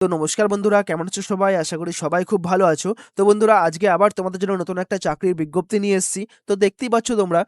তো নমস্কার বন্ধুরা, কেমন আছো সবাই? আশা করি সবাই খুব ভালো আছো। তো বন্ধুরা, আজকে আবার তোমাদের জন্য নতুন একটা চাকরির বিজ্ঞপ্তি নিয়ে এসেছি। তো দেখতেই পাচ্ছ তোমরা,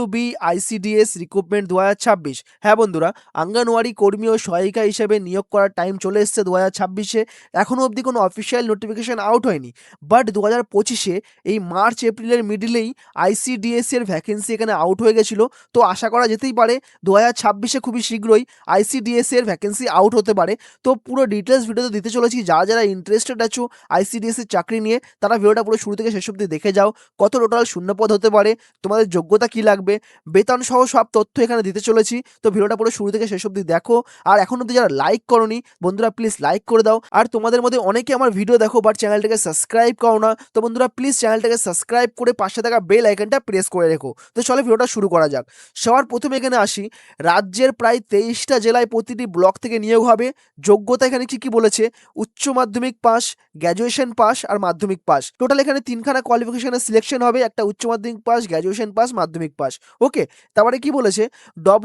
WBICDS রিক্রুটমেন্ট ২০২৬। হ্যাঁ বন্ধুরা, অঙ্গনওয়াড়ি কর্মী ও সহায়িকা হিসেবে নিয়োগ করার টাইম চলে এসেছে ২০২৬-এ। এখনো অবধি কোনো অফিসিয়াল নোটিফিকেশন আউট হয়নি। বাট ২০২৫-এ এই মার্চ এপ্রিলের মিডলেই ICDS এর ভ্যাকেন্সি এখানে আউট হয়ে গেছিল। তো আশা করা যেতেই পারে ২০২৬-এ খুবই শীঘ্রই ICDS এর ভ্যাকেন্সি আউট হতে পারে। তো পুরো ডিটেলস ভিডিওতে দিতে চলেছি। যারা ইন্টারেস্টেড আছো ICDS এর চাকরি নিয়ে, তারা ভিডিওটা পুরো শুরু থেকে শেষ অবধি দেখে যাও। কত টোটাল শূন্যপদ হতে পারে, তোমাদের যোগ্যতা কি লাগবে, বেতন সহ সব তথ্য এখানে দিতে চলেছি। তো ভিডিওটা পুরো শুরু থেকে শেষ অবধি দেখো। আর এখন অবধি যারা লাইক করোনি, বন্ধুরা প্লিজ লাইক করে দাও। আর তোমাদের মধ্যে অনেকে আমার ভিডিও দেখো বাট চ্যানেলটাকে সাবস্ক্রাইব করো না। তো বন্ধুরা প্লিজ চ্যানেলটাকে সাবস্ক্রাইব করে পাশে থাকা বেল আইকনটা প্রেস করে রেখো। তো চলো ভিডিওটা শুরু করা যাক। সবার প্রথমে এখানে আসি। রাজ্যের প্রায় 23টা জেলায় প্রতিটি ব্লক থেকে নিয়োগ হবে। যোগ্যতা এখানে কি বলেছে? উচ্চ মাধ্যমিক পাস, গ্র্যাজুয়েশন পাস আর মাধ্যমিক পাস। টোটাল এখানে তিনখানা কোয়ালিফিকেশনের সিলেকশন হবে, একটা উচ্চ মাধ্যমিক পাস, গ্র্যাজুয়েশন পাস, মাধ্যমিক পাস। ওকে, তারপরে কি বলেছে?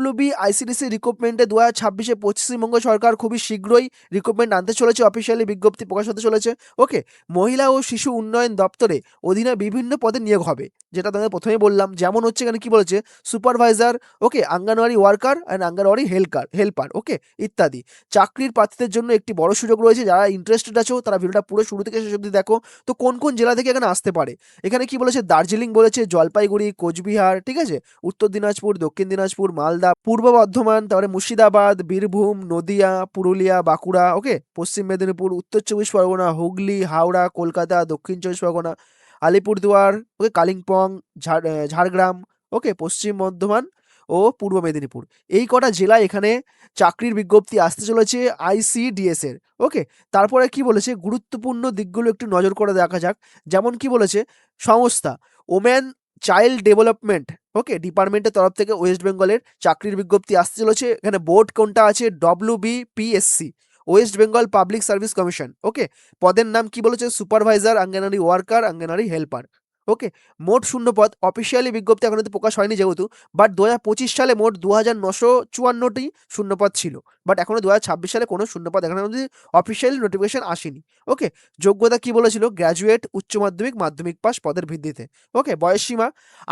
WBICDC রিক্রুটমেন্টে ২০২৬-এ পশ্চিমবঙ্গ সরকার খুবই শীঘ্রই রিক্রুটমেন্ট আনতে চলেছে, অফিসিয়ালি বিজ্ঞপ্তি প্রকাশ হতে চলেছে। ওকে, মহিলা ও শিশু উন্নয়ন দপ্তরে অধীনে বিভিন্ন পদে নিয়োগ হবে, যেটা তোমাদের প্রথমেই বললাম। যেমন হচ্ছে এখানে কি বলেছে? Supervisor, okay, Anganwadi worker and Anganwadi helper, okay, ইত্যাদি। চাকরির প্রার্থীদের জন্য একটি বড় সুযোগ রয়েছে। যারা ইন্টারেস্টেড আছো তারা ভিডিওটা পুরো শুরু থেকে শেষ অবধি দেখো। তো কোন কোন জেলা থেকে এখানে আসতে পারে? এখানে কি বলেছে? দার্জিলিং বলেছে, জলপাইগুড়ি, কোচবিহার, ঠিক আছে, উত্তর দিনাজপুর, দক্ষিণ দিনাজপুর, মালদা, পূর্ব বর্ধমান, তারপরে মুর্শিদাবাদ, বীরভূম, নদিয়া, পুরুলিয়া, বাঁকুড়া, ওকে, পশ্চিম মেদিনীপুর, উত্তর চব্বিশ পরগনা, হুগলি, হাওড়া, কলকাতা, দক্ষিণ চব্বিশ পরগনা, আলিপুরদুয়ার, ওকে, কালিম্পং, ঝাড়গ্রাম, ওকে, পশ্চিম বর্ধমান ও পূর্ব মেদিনীপুর। এই কটা জেলায় এখানে চাকরির বিজ্ঞপ্তি আসতে চলেছে ICDS এর। ওকে, তারপরে কি বলেছে? গুরুত্বপূর্ণ দিকগুলো একটু নজর করে দেখা যাক। যেমন কি বলেছে? সংস্থা ওমেন চাইল্ড ডেভেলপমেন্ট, ওকে, ডিপার্টমেন্টের তরফ থেকে ওয়েস্ট বেঙ্গলের চাকরির বিজ্ঞপ্তি আসতে চলেছে। এখানে বোর্ড কোনটা আছে? WBPSC, West Bengal Public Service Commission. Okay, পদের নাম কি বলেছে? Supervisor, Anganwadi worker, Anganwadi helper. Okay, মোট শূন্যপদ অফিসিয়ালি বিজ্ঞপ্তি এখন কিন্তু প্রকাশ হয়নি যেহেতু, বাট ২০২৫ সালে মোট ২,৯৫৪টি শূন্যপদ ছিল। বাট এখনো ২০২৬ সালে কোনো শূন্যপদ এখনো অবধি অফিসিয়ালি নোটিফিকেশন আসেনি। ওকে, যোগ্যতা কি বলেছিল? গ্র্যাজুয়েট, উচ্চ মাধ্যমিক, মাধ্যমিক পাস পদের ভিত্তিতে। ওকে, বয়সসীমা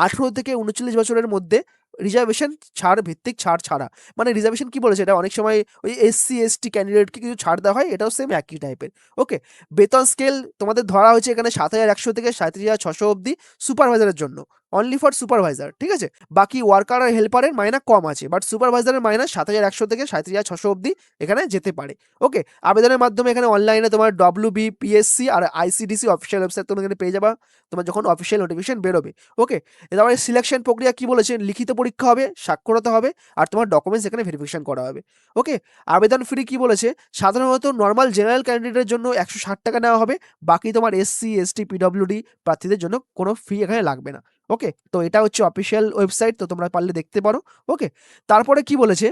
১৮ থেকে ৩৯ বছরের মধ্যে, রিজার্ভেশন ছাড় ভিত্তিক ছাড় ছাড়া। মানে রিজার্ভেশন কি বলেছে? এটা অনেক সময় ওই SC ST ক্যান্ডিডেটকে কিছু ছাড় দেওয়া হয়, এটাও সেম একই টাইপের। ওকে, বেতন স্কেল তোমাদের ধরা হয়েছে এখানে ৭,১০০ থেকে ৩৭,৬০০ অবধি সুপারভাইজারের জন্য, অনলি ফর সুপারভাইজার, ঠিক আছে। বাকি ওয়ার্কার আর হেল্পারের মাইনা কম আছে, বাট সুপারভাইজারের মাইনা ৭,১০০ থেকে ৩৭,৬০০ অবধি এখানে যেতে পারে। ওকে, আবেদনের মাধ্যমে এখানে অনলাইনে তোমার WBPSC আর ICDC অফিসিয়াল ওয়েবসাইট তুমি এখানে পেয়ে যাবা তোমার যখন অফিসিয়াল নোটিফিকেশন বেরোবে। ওকে, তারপরে সিলেকশন প্রক্রিয়া কি বলেছে? লিখিত পরীক্ষা হবে, সাক্ষরতা হবে, আর তোমার ডকুমেন্টস এখানে ভেরিফিকেশন করা হবে। ওকে, আবেদন ফি কি বলেছে? সাধারণত নর্মাল জেনারেল ক্যান্ডিডেটের জন্য ১৬০ টাকা নেওয়া হবে। বাকি তোমার SC ST PWD প্রার্থীদের জন্য কোনো ফি এখানে লাগবে না। ওকে, তো এটা হচ্ছে অফিসিয়াল ওয়েবসাইট, তো তোমরা পারলে দেখতে পারো। ওকে, তারপরে কি বলেছে?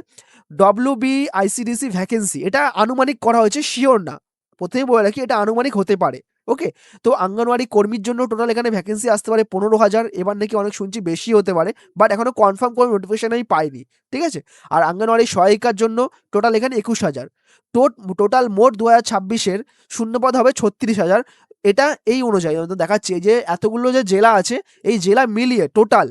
WBICDC ভ্যাকেন্সি, এটা আনুমানিক করা হয়েছে, শিওর না। প্রথমেই বলে রাখি, এটা আনুমানিক হতে পারে। ওকে, তো অঙ্গনওয়াড়ি কর্মীর জন্য টোটাল এখানে ভ্যাকেন্সি আসতে পারে ১৫,০০০। এবার নাকি অনেক শুনছি বেশি হতে পারে, বাট এখনো কনফার্ম কোনো নোটিফিকেশন আমি পাইনি, ঠিক আছে। আর অঙ্গনওয়াড়ি সহায়িকার জন্য টোটাল এখানে ২১,০০০। টোটাল মোট ২০২৬-এর শূন্যপদ হবে ৩৬,০০০। এটা এই অনুযায়ী দেখাচ্ছে যে এতগুলো যে জেলা আছে, এই জেলা মিলিয়ে টোটাল,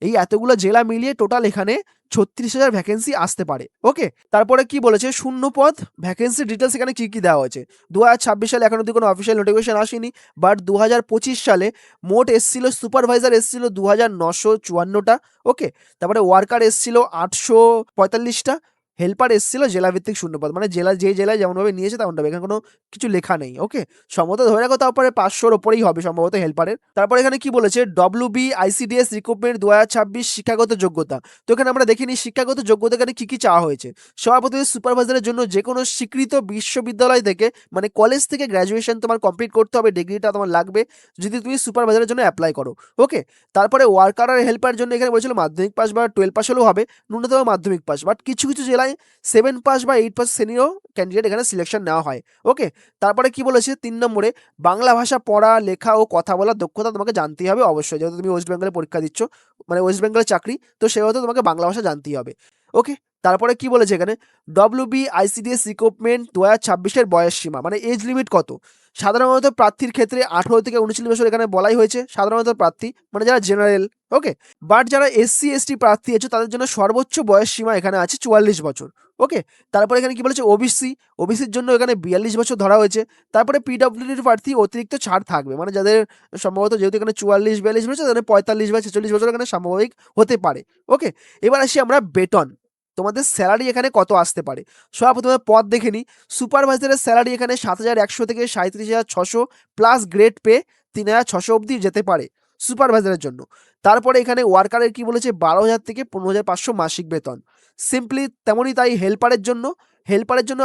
এই এতগুলো জেলা মিলিয়ে টোটাল এখানে ৩৬,০০০ ভ্যাকেন্সি আসতে পারে। ওকে, তারপরে কি বলেছে? শূন্যপদ ভ্যাকেন্সি ডিটেলস এখানে কি কি দেওয়া হয়েছে? ২০২৬ সালে এখন অব্দি কোনো অফিসিয়াল নোটিফিকেশন আসেনি, বাট ২০২৫ সালে মোট এসছিল, সুপারভাইজার এসছিল ২,৯৫৪টা। ওকে, তারপরে ওয়ার্কার এসছিল ৮৪৫টা, হেল্পার এসছিল জেলাভিত্তিক শূন্যপদ, মানে যে জেলায় যেমনভাবে নিয়েছে তেমনভাবে, এখানে কোনো কিছু লেখা নেই। ওকে, সম্ভবত ধরে রাখো তারপরে ৫০০-র ওপরেই হবে সম্ভবত হেল্পারের। তারপরে এখানে কি বলেছে? WBICDS রিক্রুটমেন্ট ২০২৬ শিক্ষাগত যোগ্যতা। তো এখানে আমরা দেখিনি শিক্ষাগত যোগ্যতা এখানে কি কি চাওয়া হয়েছে। সভাপতি সুপারভাইজারের জন্য যে কোনো স্বীকৃত বিশ্ববিদ্যালয় থেকে, মানে কলেজ থেকে গ্র্যাজুয়েশন তোমার কমপ্লিট করতে হবে, ডিগ্রিটা তোমার লাগবে যদি তুমি সুপারভাইজারের জন্য অ্যাপ্লাই করো। ওকে, তারপরে ওয়ার্কার আর হেল্পারের জন্য এখানে বলেছিল মাধ্যমিক পাস বা 12 পাস হলেও হবে, ন্যূনতম মাধ্যমিক পাস। বাট কিছু কিছু জেলায় 7 পাস বা 8 পাস শ্রেণীরও ক্যান্ডিডেট এখানে সিলেকশন নেওয়া হয়। ওকে, তারপরে কি বলেছে? ৩ নম্বরে, বাংলা ভাষা পড়া, লেখা ও কথা বলার দক্ষতা তোমাকে জানতেই হবে অবশ্যই, যেহেতু তুমি ওয়েস্ট বেঙ্গলে পরীক্ষা দিচ্ছ, মানে ওয়েস্ট বেঙ্গলের চাকরি, তো সেহেতু তোমাকে বাংলা ভাষা জানতেই হবে। ওকে, তারপরে কি বলেছে এখানে, WBICDS রিক্রুটমেন্ট 2026 বয়স সীমা মানে এজ লিমিট কত। সাধারণত প্রার্থীর ক্ষেত্রে 18 থেকে 39 বছর এখানে বলাই হয়েছে, সাধারণত প্রার্থী মানে যারা জেনারেল। ওকে, বাট যারা SC ST প্রার্থী আছে তাদের জন্য সর্বোচ্চ বয়স সীমা এখানে আছে 44 বছর। ওকে, তারপরে এখানে কি বলেছে, ওবিসির জন্য এখানে 42 বছর ধরা হয়েছে। তারপরে PWDর প্রার্থী অতিরিক্ত ছাড় থাকবে, মানে যাদের সম্ভবত যেহেতু এখানে 44-42 বছর, তাদের 45 বা 46 বছর এখানে স্বাভাবিক হতে পারে। ওকে, এবার আসি আমরা বেতন, তোমাদের স্যালারি এখানে কত আসতে পারে। সর্বপ্রথমে পদ দেখে নিই। সুপারভাইজারের স্যালারি এখানে 7,100 থেকে 37,600 প্লাস গ্রেড পে 3,600 অবধি যেতে পারে সুপারভাইজারের জন্য। তারপরে এখানে ওয়ার্কারের কি বলেছে, 12,000 থেকে 15,500 মাসিক বেতন। সিম্পলি তেমনই তাই হেল্পারের জন্য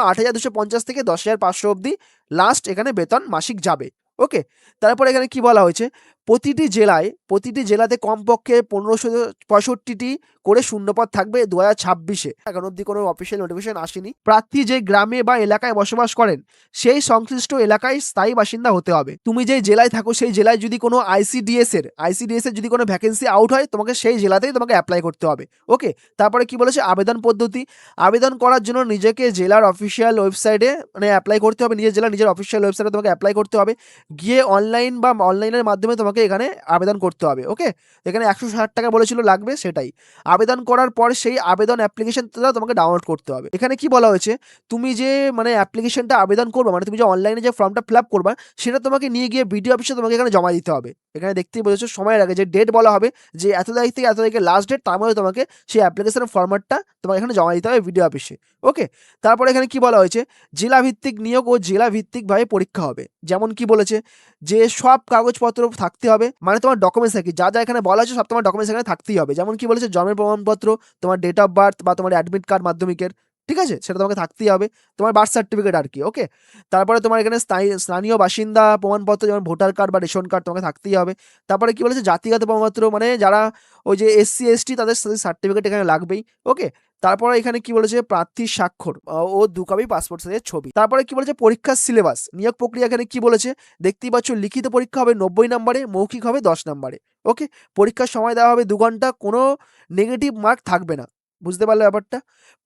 8,250 থেকে 10,500 অবধি লাস্ট এখানে বেতন মাসিক যাবে। ওকে, তারপরে এখানে কি বলা হয়েছে, প্রতিটি জেলাতে কমপক্ষে 1565টি করে শূন্যপদ থাকবে 2026-এ। এখন অব্দি কোনো অফিসিয়াল নোটিফিকেশন আসেনি। প্রার্থী যে গ্রামে বা এলাকায় বসবাস করেন সেই সংশ্লিষ্ট এলাকায় স্থায়ী বাসিন্দা হতে হবে। তুমি যে জেলায় থাকো সেই জেলায় যদি কোনো আইসিডিএস এর যদি কোনো ভ্যাকেন্সি আউট হয়, তোমাকে সেই জেলাতেই তোমাকে অ্যাপ্লাই করতে হবে। ওকে, তারপরে কি বলেছে, আবেদন পদ্ধতি। আবেদন করার জন্য নিজেকে জেলার অফিসিয়াল ওয়েবসাইটে মানে অ্যাপ্লাই করতে হবে, নিজের অফিসিয়াল ওয়েবসাইটে তোমাকে অ্যাপ্লাই করতে হবে, গিয়ে অনলাইনের মাধ্যমে তোমাকে এখানে আবেদন করতে হবে। ওকে, এখানে 160 টাকা বলেছিল লাগবে, সেটাই। আবেদন করার পর সেই আবেদন অ্যাপ্লিকেশনটা তোমাকে ডাউনলোড করতে হবে। এখানে কি বলা হয়েছে, তুমি যে মানে অ্যাপ্লিকেশনটা আবেদন করবে, মানে তুমি যে অনলাইনে যে ফর্মটা ফিল আপ করবা, সেটা তোমাকে নিয়ে গিয়ে বিডিও অফিসে তোমাকে এখানে জমা দিতে হবে। এখানে দেখতেই বলেছো সময়ের আগে যে ডেট বলা হবে যে এত তারিখ থেকে এত তারিখের লাস্ট ডেট, তার মধ্যে তোমাকে সেই অ্যাপ্লিকেশনের ফর্ম্যাটটা তোমাকে এখানে জমা দিতে হবে বিডিও অফিসে। ওকে, তারপরে এখানে কি বলা হয়েছে, জেলাভিত্তিক নিয়োগ ও জেলাভিত্তিকভাবে পরীক্ষা হবে। যেমন কি বলেছে যে সব কাগজপত্র থাকতে হবে, মানে তোমার ডকুমেন্টস থাকি যা যা এখানে বলা আছে সব তোমার ডকুমেন্টস এখানে থাকতেই হবে। যেমন কি বলেছে, জন্মের প্রমাণপত্র, তোমার ডেট অফ বার্থ বা তোমার অ্যাডমিট কার্ড মাধ্যমিকের, ঠিক আছে, সেটা তোমাকে থাকতেই হবে, তোমার বার্থ সার্টিফিকেট আর কি। ওকে, তারপরে তোমার এখানে স্থানীয় বাসিন্দা প্রমাণপত্র যেমন ভোটার কার্ড বা রেশন কার্ড তোমাকে থাকতেই হবে। তারপরে কি বলেছে, জাতিগত প্রমাণপত্র মানে যারা ওই যে SC ST তাদের সার্টিফিকেট এখানে লাগবেই। ওকে, তারপরে এখানে কি বলেছে, প্রার্থীর স্বাক্ষর ও 2 কপি পাসপোর্ট সাইজের ছবি। তারপরে কি বলেছে, পরীক্ষার সিলেবাস, নিয়োগ প্রক্রিয়া এখানে কি বলেছে দেখতেই পাচ্ছ, লিখিত পরীক্ষা হবে 90 নম্বরে, মৌখিক হবে 10 নম্বরে। ওকে, পরীক্ষার সময় দেওয়া হবে 2 ঘন্টা, কোনো নেগেটিভ মার্ক থাকবে না। বুঝতে পারলে ব্যাপারটা।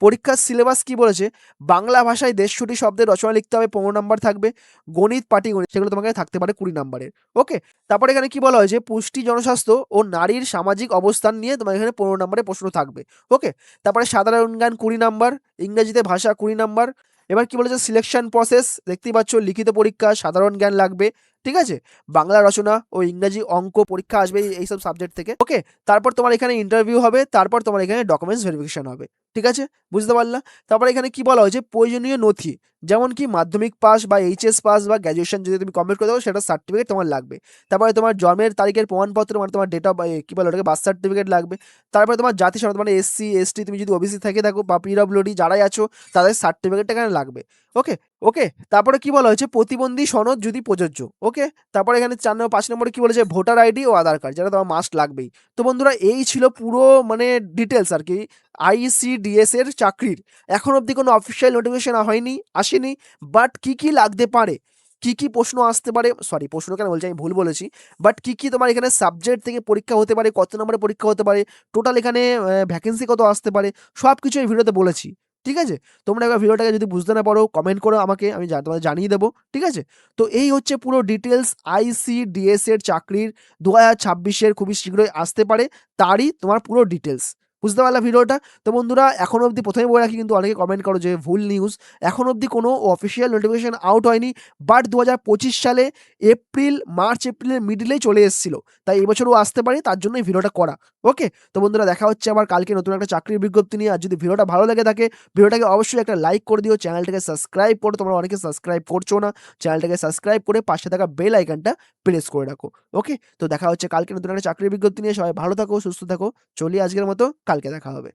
পরীক্ষার সিলেবাস কি বলেছে, বাংলা ভাষায় 150 শব্দের রচনা লিখতে হবে, 15 নাম্বার থাকবে। গণিত, পাটিগণিত সেগুলো তোমাকে থাকতে পারে 20 নাম্বারের। ওকে, তারপরে এখানে কি বলা হয়েছে, পুষ্টি, জনস্বাস্থ্য ও নারীর সামাজিক অবস্থান নিয়ে তোমার এখানে 15 নম্বরের প্রশ্ন থাকবে। ওকে, তারপরে সাধারণ জ্ঞান 20 নাম্বার, ইংরেজিতে ভাষা 20 নাম্বার। এবার কি বলেছে, সিলেকশন প্রসেস দেখতেই পাচ্ছ, লিখিত পরীক্ষা, সাধারণ জ্ঞান লাগবে, ঠিক আছে, বাংলা রচনা ও ইংরাজি অঙ্ক পরীক্ষা আসবে এইসব সাবজেক্ট থেকে। ওকে, তারপর তোমার এখানে ইন্টারভিউ হবে, তারপর তোমার এখানে ডকুমেন্টস ভেরিফিকেশন হবে। ঠিক আছে, বুঝতে পারলা। তারপরে এখানে কি বলা হয়েছে, প্রয়োজনীয় নথি যেমন কি মাধ্যমিক পাস বা HS পাস বা গ্র্যাজুয়েশন যদি তুমি কমপ্লিট করে দাও সেটা সার্টিফিকেট তোমার লাগবে। তারপরে তোমার জন্মের তারিখের প্রমাণপত্র মানে তোমার ডেট অফ কি বলে ওটাকে, বার্থ সার্টিফিকেট লাগবে। তারপরে তোমার জাতি সনদ মানে SC ST, তুমি যদি OBC থেকে থাকো বা PWD যারাই আছো তাদের সার্টিফিকেটটা এখানে লাগবে। ওকে, ওকে, তারপরে কি বলা হয়েছে, প্রতিবন্ধী সনদ যদি প্রযোজ্য। ওকে, তারপরে এখানে 5 নম্বরে কি বলেছে, ভোটার ID ও আধার কার্ড, যেটা তোমার মাস্ট লাগবেই। তো বন্ধুরা এই ছিল পুরো মানে ডিটেলস আর কি ICDS এর চাকরির। এখন অবধি কোনো অফিসিয়াল নোটিফিকেশন আসেনি, বাট কি কি লাগতে পারে, কি কি প্রশ্ন আসতে পারে, সরি প্রশ্ন কেন বলছি, আমি ভুল বলেছি, বাট কি কি তোমার এখানে সাবজেক্ট থেকে পরীক্ষা হতে পারে, কত নম্বরে পরীক্ষা হতে পারে, টোটাল এখানে ভ্যাকেন্সি কত আসতে পারে, সব কিছু এই ভিডিওতে বলেছি। ঠিক আছে, তোমরা একবার ভিডিওটাকে যদি বুঝতে না পারো কমেন্ট করো আমাকে, আমি তোমাদের জানিয়ে দেবো। ঠিক আছে, তো এই হচ্ছে পুরো ডিটেলস ICDS এর চাকরির 2026-এর খুবই শীঘ্রই আসতে পারে তারই তোমার পুরো ডিটেলস। বুঝতে পারলা ভিডিওটা। তো বন্ধুরা এখন অবধি প্রথমে বলে রাখি, কিন্তু অনেকে কমেন্ট করো যে ভুল নিউজ, এখন অবধি কোনো অফিসিয়াল নোটিফিকেশন আউট হয়নি, বাট 2025 সালে মার্চ এপ্রিলের মিডিলেই চলে এসেছিল, তাই এবছরও আসতে পারে, তার জন্যই ভিডিওটা করা। ওকে, তো বন্ধুরা দেখা হচ্ছে আবার কালকে নতুন একটা চাকরির বিজ্ঞপ্তি নিয়ে। আর যদি ভিডিওটা ভালো লেগে থাকে ভিডিওটাকে অবশ্যই একটা লাইক করে দিও, চ্যানেলটাকে সাবস্ক্রাইব করো, তোমরা অনেকে সাবস্ক্রাইব করছো না, চ্যানেলটাকে সাবস্ক্রাইব করে পাশে থাকা বেল আইকনটা প্রেস করে রাখো। ওকে, তো দেখা হচ্ছে কালকে নতুন একটা চাকরির বিজ্ঞপ্তি নিয়ে। সবাই ভালো থাকো, সুস্থ থাকো, চলি আজকের মতো, কালকে দেখা হবে।